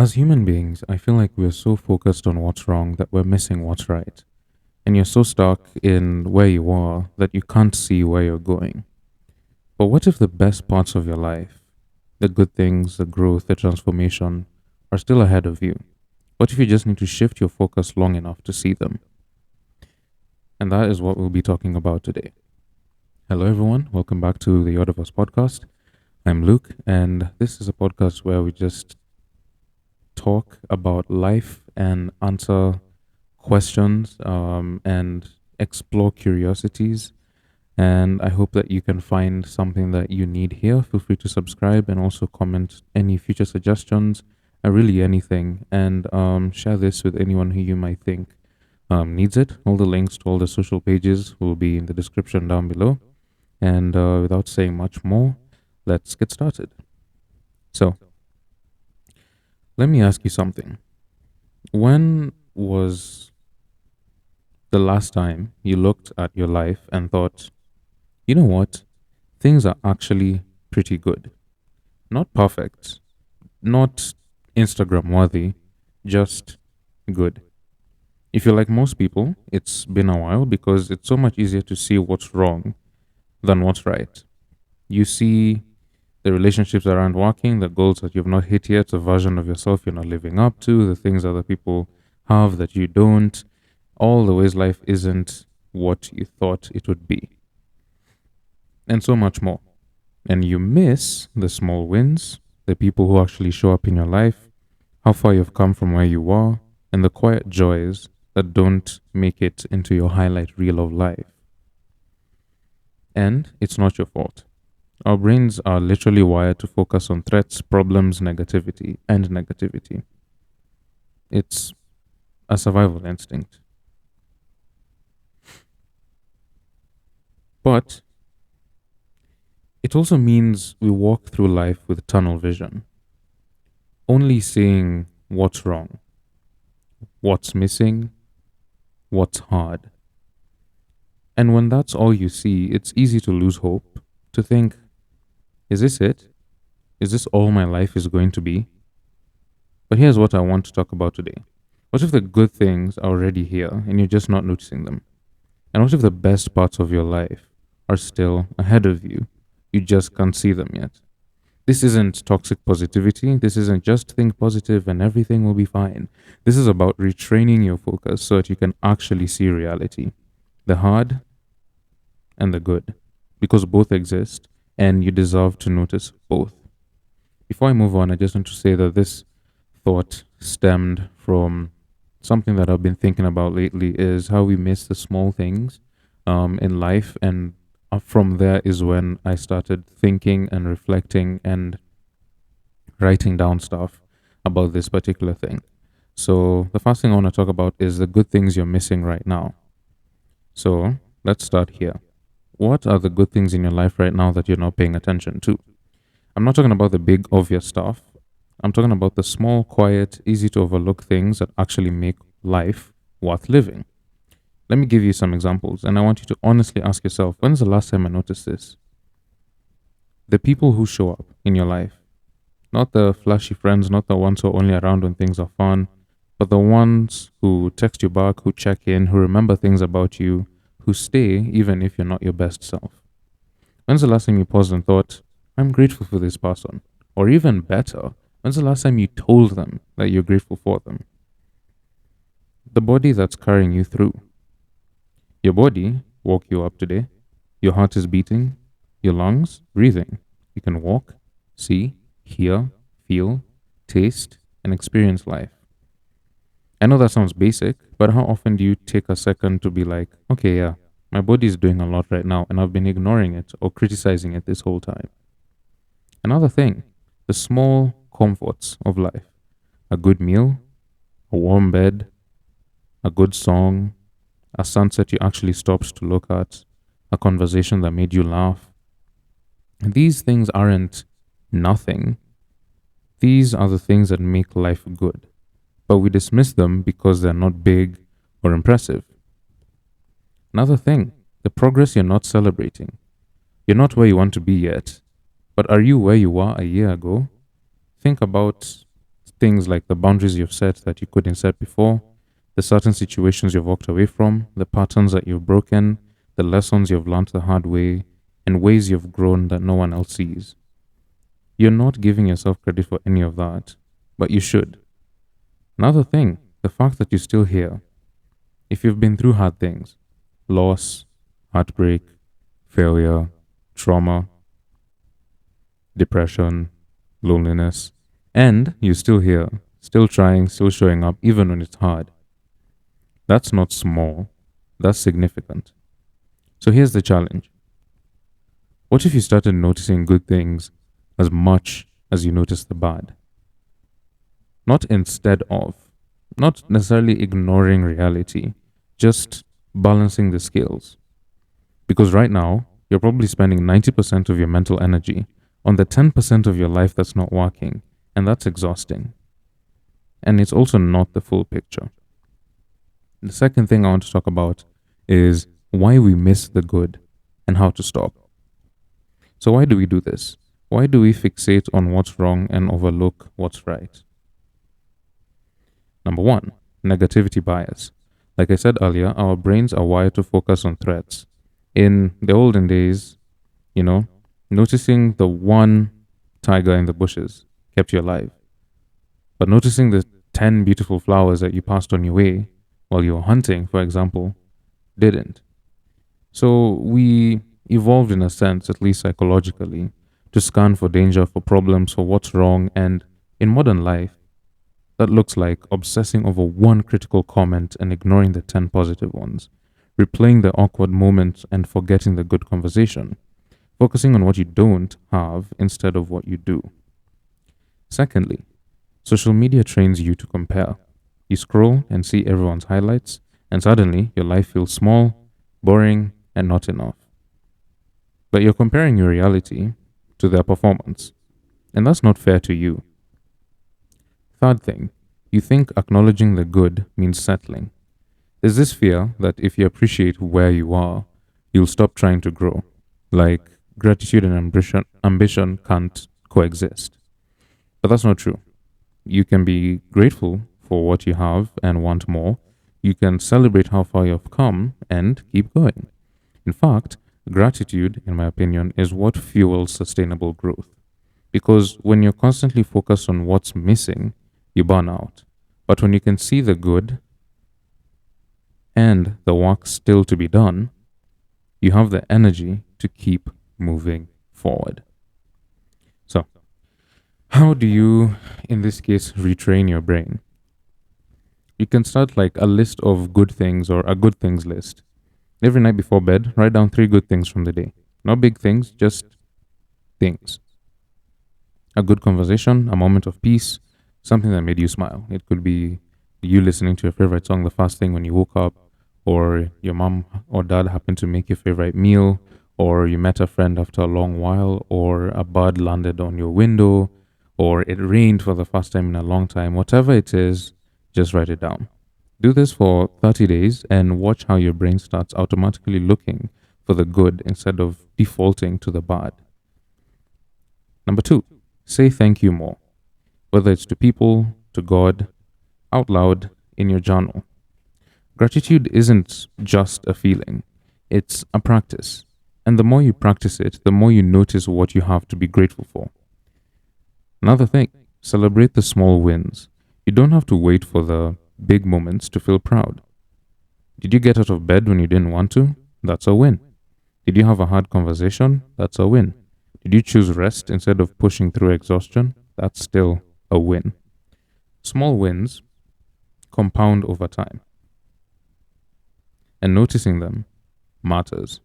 As human beings, I feel like we're so focused on what's wrong that we're missing what's right. And you're so stuck in where you are that you can't see where you're going. But what if the best parts of your life, the good things, the growth, the transformation, are still ahead of you? What if you just need to shift your focus long enough to see them? And that is what we'll be talking about today. Hello, everyone. Welcome back to the Art of Us podcast. I'm Luke, and this is a podcast where we just talk about life and answer questions and explore curiosities. And I hope that you can find something that you need here. Feel free to subscribe and also comment any future suggestions, really anything, and share this with anyone who you might think needs it. All the links to all the social pages will be in the description down below. And without saying much more, let's get started. So, let me ask you something. When was the last time you looked at your life and thought, you know what? Things are actually pretty good. Not perfect, not Instagram worthy, just good. If you're like most people, it's been a while because it's so much easier to see what's wrong than what's right. You see the relationships that aren't working, the goals that you've not hit yet, the version of yourself you're not living up to, the things other people have that you don't, all the ways life isn't what you thought it would be, and so much more. And you miss the small wins, the people who actually show up in your life, how far you've come from where you are, and the quiet joys that don't make it into your highlight reel of life. And it's not your fault. Our brains are literally wired to focus on threats, problems, negativity, and negativity. It's a survival instinct. But it also means we walk through life with tunnel vision, only seeing what's wrong, what's missing, what's hard. And when that's all you see, it's easy to lose hope, to think, is this it? Is this all my life is going to be? But here's what I want to talk about today. What if the good things are already here and you're just not noticing them? And what if the best parts of your life are still ahead of you? You just can't see them yet. This isn't toxic positivity. This isn't just think positive and everything will be fine. This is about retraining your focus so that you can actually see reality, the hard and the good, because both exist and you deserve to notice both. Before I move on, I just want to say that this thought stemmed from something that I've been thinking about lately is how we miss the small things in life. And from there is when I started thinking and reflecting and writing down stuff about this particular thing. So, the first thing I want to talk about is the good things you're missing right now. So, let's start here. What are the good things in your life right now that you're not paying attention to? I'm not talking about the big, obvious stuff. I'm talking about the small, quiet, easy to overlook things that actually make life worth living. Let me give you some examples, and I want you to honestly ask yourself, when's the last time I noticed this? The people who show up in your life, not the flashy friends, not the ones who are only around when things are fun, but the ones who text you back, who check in, who remember things about you, who stay even if you're not your best self. When's the last time you paused and thought, I'm grateful for this person? Or even better, when's the last time you told them that you're grateful for them? The body that's carrying you through. Your body woke you up today. Your heart is beating. Your lungs breathing. You can walk, see, hear, feel, taste, and experience life. I know that sounds basic, but how often do you take a second to be like, okay, yeah, my body is doing a lot right now, and I've been ignoring it or criticizing it this whole time? Another thing, the small comforts of life. A good meal, a warm bed, a good song, a sunset you actually stopped to look at, a conversation that made you laugh. These things aren't nothing. These are the things that make life good, but we dismiss them because they're not big or impressive. Another thing, the progress you're not celebrating. You're not where you want to be yet, but are you where you were a year ago? Think about things like the boundaries you've set that you couldn't set before, the certain situations you've walked away from, the patterns that you've broken, the lessons you've learned the hard way, and ways you've grown that no one else sees. You're not giving yourself credit for any of that, but you should. Another thing, the fact that you're still here. If you've been through hard things, loss, heartbreak, failure, trauma, depression, loneliness, and you're still here, still trying, still showing up, even when it's hard. That's not small, that's significant. So here's the challenge. What if you started noticing good things as much as you notice the bad? Not instead of, not necessarily ignoring reality, just balancing the scales. Because right now, you're probably spending 90% of your mental energy on the 10% of your life that's not working, and that's exhausting. And it's also not the full picture. The second thing I want to talk about is why we miss the good and how to stop. So, why do we do this? Why do we fixate on what's wrong and overlook what's right? Number one, negativity bias. Like I said earlier, our brains are wired to focus on threats. In the olden days, noticing the one tiger in the bushes kept you alive. But noticing the 10 beautiful flowers that you passed on your way while you were hunting, for example, didn't. So we evolved in a sense, at least psychologically, to scan for danger, for problems, for what's wrong. And in modern life, that looks like obsessing over one critical comment and ignoring the 10 positive ones, replaying the awkward moments and forgetting the good conversation, focusing on what you don't have instead of what you do. Secondly, social media trains you to compare. You scroll and see everyone's highlights, and suddenly your life feels small, boring, and not enough. But you're comparing your reality to their performance, and that's not fair to you. Third thing, you think acknowledging the good means settling. There's this fear that if you appreciate where you are, you'll stop trying to grow. Like gratitude and ambition can't coexist. But that's not true. You can be grateful for what you have and want more. You can celebrate how far you've come and keep going. In fact, gratitude, in my opinion, is what fuels sustainable growth. Because when you're constantly focused on what's missing, you burn out. But when you can see the good and the work still to be done, you have the energy to keep moving forward. So, how do you, in this case, retrain your brain? You can start like a list of good things or a good things list. Every night before bed, write down 3 good things from the day. Not big things, just things. A good conversation, a moment of peace, something that made you smile. It could be you listening to your favorite song the first thing when you woke up, or your mom or dad happened to make your favorite meal, or you met a friend after a long while, or a bird landed on your window, or it rained for the first time in a long time. Whatever it is, just write it down. Do this for 30 days and watch how your brain starts automatically looking for the good instead of defaulting to the bad. Number 2, say thank you more. Whether it's to people, to God, out loud, in your journal. Gratitude isn't just a feeling, it's a practice. And the more you practice it, the more you notice what you have to be grateful for. Another thing, celebrate the small wins. You don't have to wait for the big moments to feel proud. Did you get out of bed when you didn't want to? That's a win. Did you have a hard conversation? That's a win. Did you choose rest instead of pushing through exhaustion? That's still a win. Small wins compound over time. And noticing them matters.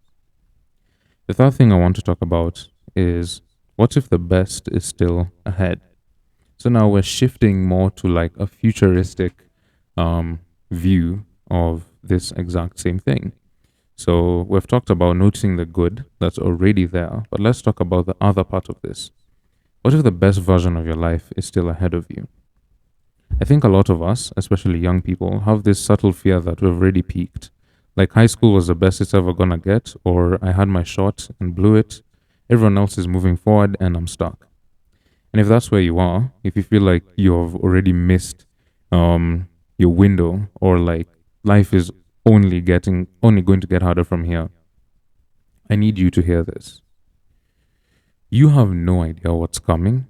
The third thing I want to talk about is what if the best is still ahead? So now we're shifting more to like a futuristic view of this exact same thing. So we've talked about noticing the good that's already there, but let's talk about the other part of this. What if the best version of your life is still ahead of you? I think a lot of us, especially young people, have this subtle fear that we've already peaked. Like high school was the best it's ever gonna get, or I had my shot and blew it. Everyone else is moving forward and I'm stuck. And if that's where you are, if you feel like you've already missed um, your window, or like life is only going to get harder from here, I need you to hear this. You have no idea what's coming,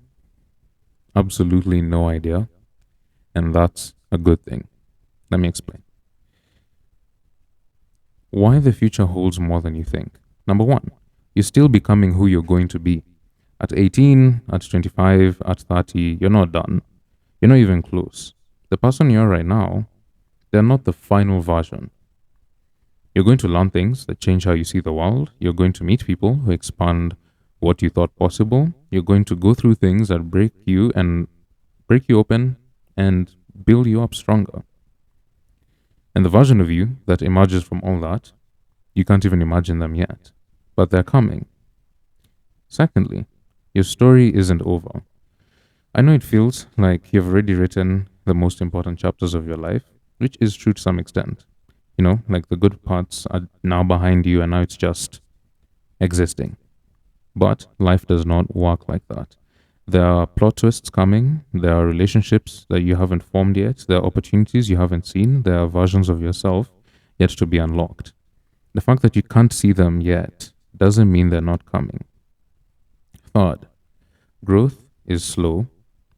absolutely no idea, and that's a good thing. Let me explain. Why the future holds more than you think. Number one, you're still becoming who you're going to be. At 18, at 25, at 30, you're not done. You're not even close. The person you are right now, they're not the final version. You're going to learn things that change how you see the world. You're going to meet people who expand what you thought possible. You're going to go through things that break you open and build you up stronger. And the version of you that emerges from all that, you can't even imagine them yet, but they're coming. Secondly, your story isn't over. I know it feels like you've already written the most important chapters of your life, which is true to some extent. Like the good parts are now behind you and now it's just existing. But life does not work like that. There are plot twists coming, there are relationships that you haven't formed yet, there are opportunities you haven't seen, there are versions of yourself yet to be unlocked. The fact that you can't see them yet doesn't mean they're not coming. Third, growth is slow,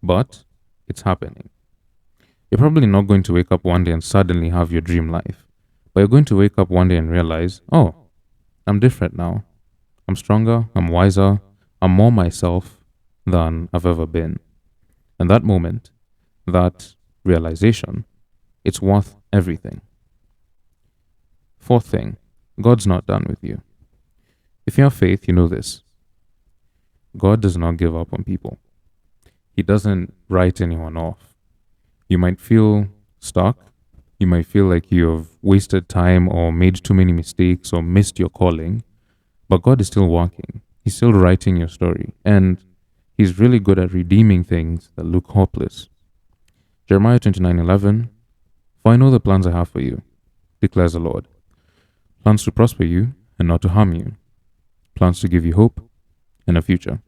but it's happening. You're probably not going to wake up one day and suddenly have your dream life, but you're going to wake up one day and realize, oh, I'm different now. I'm stronger, I'm wiser, I'm more myself than I've ever been. And that moment, that realization, it's worth everything. Fourth thing, God's not done with you. If you have faith, you know this. God does not give up on people. He doesn't write anyone off. You might feel stuck. You might feel like you've wasted time or made too many mistakes or missed your calling, but God is still working. He's still writing your story, and He's really good at redeeming things that look hopeless. Jeremiah 29:11, for I know the plans I have for you, declares the Lord. Plans to prosper you and not to harm you. Plans to give you hope and a future.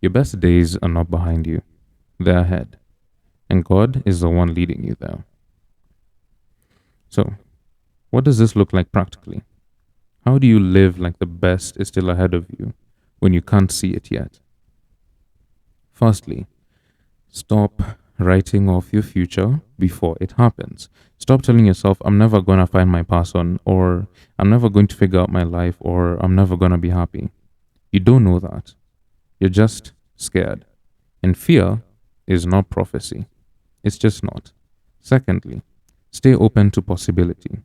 Your best days are not behind you, they're ahead, and God is the one leading you there. So, what does this look like practically? How do you live like the best is still ahead of you when you can't see it yet? Firstly, stop writing off your future before it happens. Stop telling yourself, I'm never going to find my person, or I'm never going to figure out my life, or I'm never going to be happy. You don't know that. You're just scared. And fear is not prophecy. It's just not. Secondly, stay open to possibility.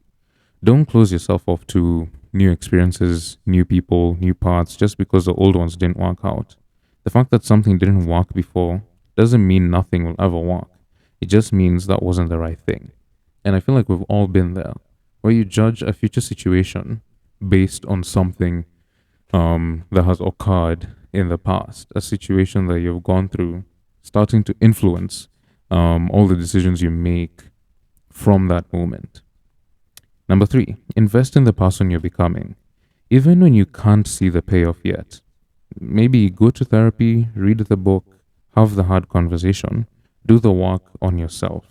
Don't close yourself off to new experiences, new people, new paths just because the old ones didn't work out. The fact that something didn't work before doesn't mean nothing will ever work. It just means that wasn't the right thing. And I feel like we've all been there, where you judge a future situation based on something that has occurred in the past, a situation that you've gone through, starting to influence all the decisions you make from that moment. Number three, invest in the person you're becoming. Even when you can't see the payoff yet, maybe go to therapy, read the book, have the hard conversation, do the work on yourself.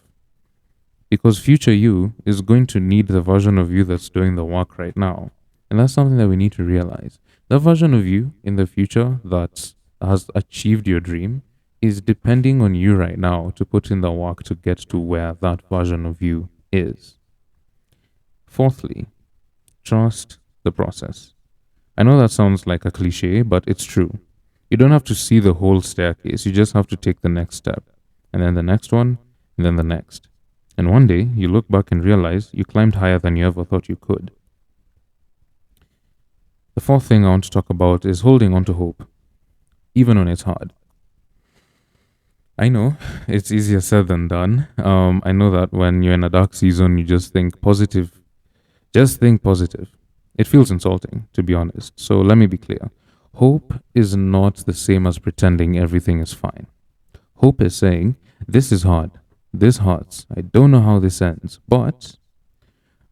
Because future you is going to need the version of you that's doing the work right now. And that's something that we need to realize. The version of you in the future that has achieved your dream is depending on you right now to put in the work to get to where that version of you is. Fourthly, trust the process. I know that sounds like a cliche, but it's true. You don't have to see the whole staircase, you just have to take the next step, and then the next one, and then the next. And one day, you look back and realize you climbed higher than you ever thought you could. The fourth thing I want to talk about is holding on to hope, even when it's hard. I know it's easier said than done. I know that when you're in a dark season, you just think positive. Just think positive. It feels insulting, to be honest. So let me be clear. Hope is not the same as pretending everything is fine. Hope is saying, this is hard. This hurts. I don't know how this ends, but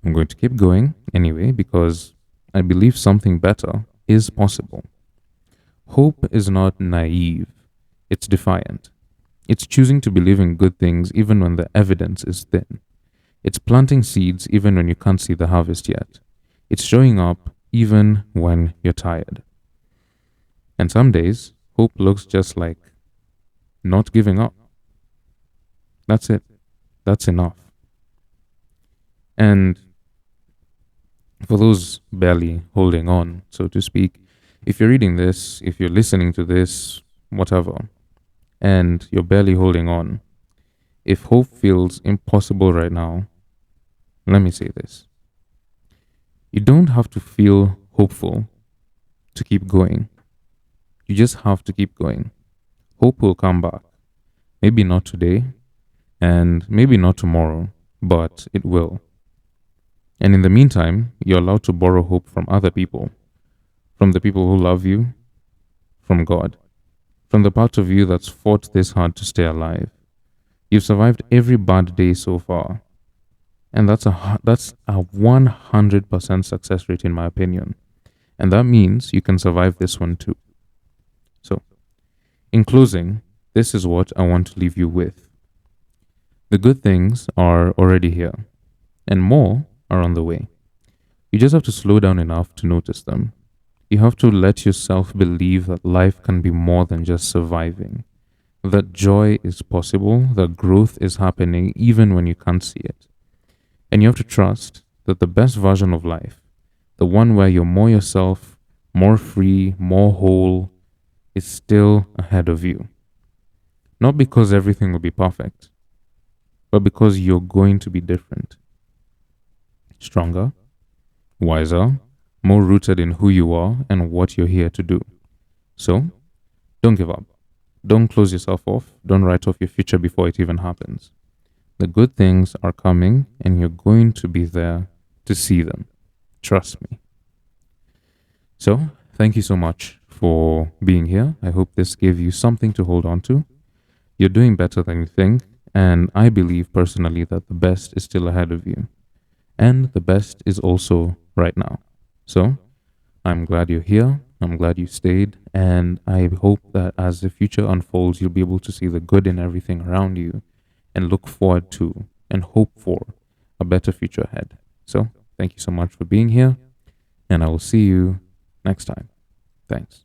I'm going to keep going anyway because I believe something better is possible. Hope is not naive. It's defiant. It's choosing to believe in good things even when the evidence is thin. It's planting seeds even when you can't see the harvest yet. It's showing up even when you're tired. And some days, hope looks just like not giving up. That's it. That's enough. And for those barely holding on, so to speak, if you're reading this, if you're listening to this, whatever, and you're barely holding on, if hope feels impossible right now, let me say this. You don't have to feel hopeful to keep going. You just have to keep going. Hope will come back. Maybe not today, and maybe not tomorrow, but it will. And in the meantime, you're allowed to borrow hope from other people, from the people who love you, from God, from the part of you that's fought this hard to stay alive. You've survived every bad day so far, and that's a 100% success rate in my opinion. And that means you can survive this one too. So, in closing, this is what I want to leave you with. The good things are already here, and more are on the way. You just have to slow down enough to notice them. You have to let yourself believe that life can be more than just surviving, that joy is possible, that growth is happening even when you can't see it. And you have to trust that the best version of life, the one where you're more yourself, more free, more whole, is still ahead of you. Not because everything will be perfect, but because you're going to be different, stronger, wiser, more rooted in who you are and what you're here to do. So, don't give up. Don't close yourself off. Don't write off your future before it even happens. The good things are coming and you're going to be there to see them. Trust me. So, thank you so much for being here. I hope this gave you something to hold on to. You're doing better than you think, and I believe personally that the best is still ahead of you. And the best is also right now. So, I'm glad you're here. I'm glad you stayed. And I hope that as the future unfolds, you'll be able to see the good in everything around you and look forward to and hope for a better future ahead. So, thank you so much for being here. And I will see you next time. Thanks.